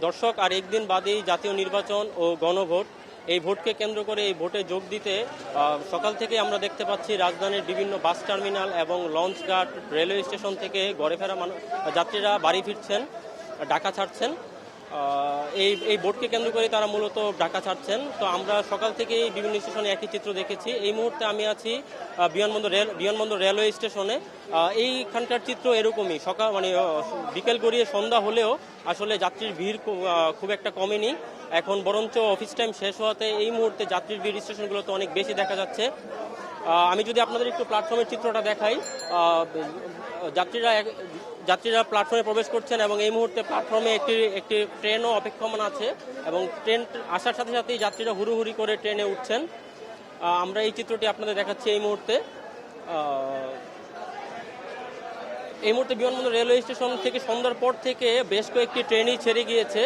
দর্শক, আর একদিন বাদেই জাতীয় নির্বাচন ও গণভোট। এই ভোটকে কেন্দ্র করে এই ভোটে যোগ দিতে সকাল থেকে আমরা দেখতে পাচ্ছি রাজধানীর বিভিন্ন বাস টার্মিনাল এবং লঞ্চঘাট, রেলওয়ে স্টেশন থেকে ঘরে ফেরা যাত্রীরা বাড়ি ফিরছেন, ঢাকা ছাড়ছেন। এই এই ভোটকে কেন্দ্র করে তারা মূলত ঢাকা ছাড়ছেন। তো আমরা সকাল থেকেই বিভিন্ন স্টেশনে একই চিত্র দেখেছি। এই মুহূর্তে আমি আছি বিমানবন্দর রেলওয়ে স্টেশনে। এইখানকার চিত্র এরকমই। সকাল বিকেল গড়িয়ে সন্ধ্যা হলেও আসলে যাত্রীর ভিড় খুব একটা কমেনি। এখন বরঞ্চ অফিস টাইম শেষ হওয়াতে এই মুহূর্তে যাত্রীর ভিড় স্টেশনগুলোতে অনেক বেশি দেখা যাচ্ছে। আমি যদি আপনাদের একটু প্ল্যাটফর্মের চিত্রটা দেখাই, যাত্রীরা প্ল্যাটফর্মে প্রবেশ করছেন এবং এই মুহূর্তে প্ল্যাটফর্মে একটি ট্রেনও অপেক্ষমান আছে এবং ট্রেন আসার সাথে সাথেই যাত্রীরা হুড়োহুড়ি করে ট্রেনে উঠছেন। আমরা এই চিত্রটি আপনাদের দেখাচ্ছি এই মুহূর্তে। বিমানবন্দর রেলওয়ে স্টেশন থেকে সন্ধ্যার পর থেকে বেশ কয়েকটি ট্রেনই ছেড়ে গিয়েছে।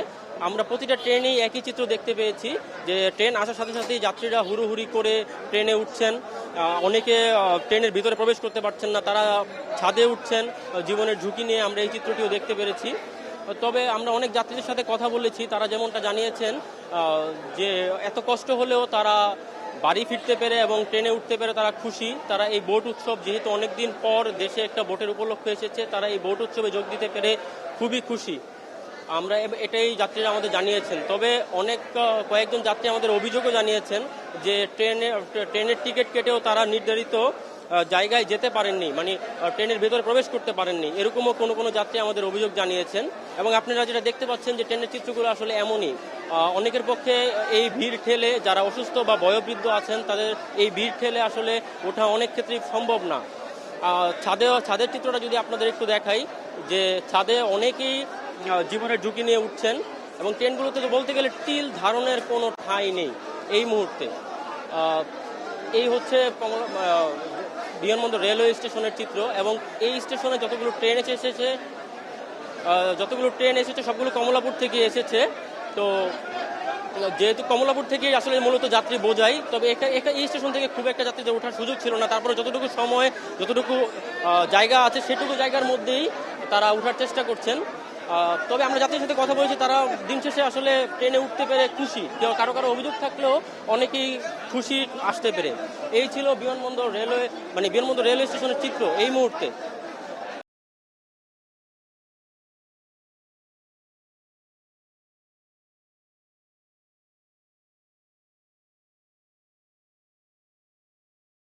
আমরা প্রতিটা ট্রেনেই একই চিত্র দেখতে পেয়েছি যে ট্রেন আসার সাথে সাথেই যাত্রীরা হুড়োহুড়ি করে ট্রেনে উঠছেন। অনেকে ট্রেনের ভিতরে প্রবেশ করতে পারছেন না, তারা ছাদে উঠছেন জীবনের ঝুঁকি নিয়ে। আমরা এই চিত্রটিও দেখতে পেরেছি। তবে আমরা অনেক যাত্রীদের সাথে কথা বলেছি, তারা যেমনটা জানিয়েছেন যে এত কষ্ট হলেও তারা বাড়ি ফিরতে পেরে এবং ট্রেনে উঠতে পেরে তারা খুশি। তারা এই বোট উৎসব, যেহেতু অনেকদিন পর দেশে একটা বোটের উপলক্ষ এসেছে, তারা এই বোট উৎসবে যোগ দিতে পেরে খুবই খুশি। আমরা এটাই যাত্রীরা আমাদের জানিয়েছেন। তবে কয়েকজন যাত্রী আমাদের অভিযোগও জানিয়েছেন যে ট্রেনের টিকিট কেটেও তারা নির্ধারিত জায়গায় যেতে পারেননি, ট্রেনের ভেতরে প্রবেশ করতে পারেননি। এরকমও কোনো যাত্রী আমাদের অভিযোগ জানিয়েছেন। এবং আপনারা যেটা দেখতে পাচ্ছেন যে ট্রেনের চিত্রগুলো আসলে এমনই। অনেকের পক্ষে এই ভিড় ঠেলে, যারা অসুস্থ বা বয়োবৃদ্ধ আছেন, তাদের এই ভিড় ঠেলে আসলে ওঠা অনেক ক্ষেত্রেই সম্ভব না। ছাদের চিত্রটা যদি আপনাদের একটু দেখাই, যে ছাদে অনেকেই জীবনের ঝুঁকি নিয়ে উঠছেন এবং ট্রেনগুলোতে তো বলতে গেলে টিল ধারণের কোনো ঠাঁই নেই এই মুহূর্তে। এই হচ্ছে বিমানবন্দর রেলওয়ে স্টেশনের চিত্র। এবং এই স্টেশনে যতগুলো ট্রেন এসেছে সবগুলো কমলাপুর থেকে এসেছে। তো যেহেতু কমলাপুর থেকে আসলে মূলত যাত্রী বোঝাই, তবে এই স্টেশন থেকে খুব একটা যাত্রীদের ওঠার সুযোগ ছিল না। তারপরে যতটুকু সময়, যতটুকু জায়গা আছে সেটুকু জায়গার মধ্যেই তারা ওঠার চেষ্টা করছেন। তবে আমরা যাত্রীর সাথে কথা বলেছি, তারা দিন শেষে আসলে ট্রেনে উঠতে পেরে খুশি। কারো অভিযোগ থাকলেও অনেকেই খুশি আসতে পেরে। এই ছিল বিমানবন্দর রেলওয়ে স্টেশনের চিত্র এই মুহূর্তে।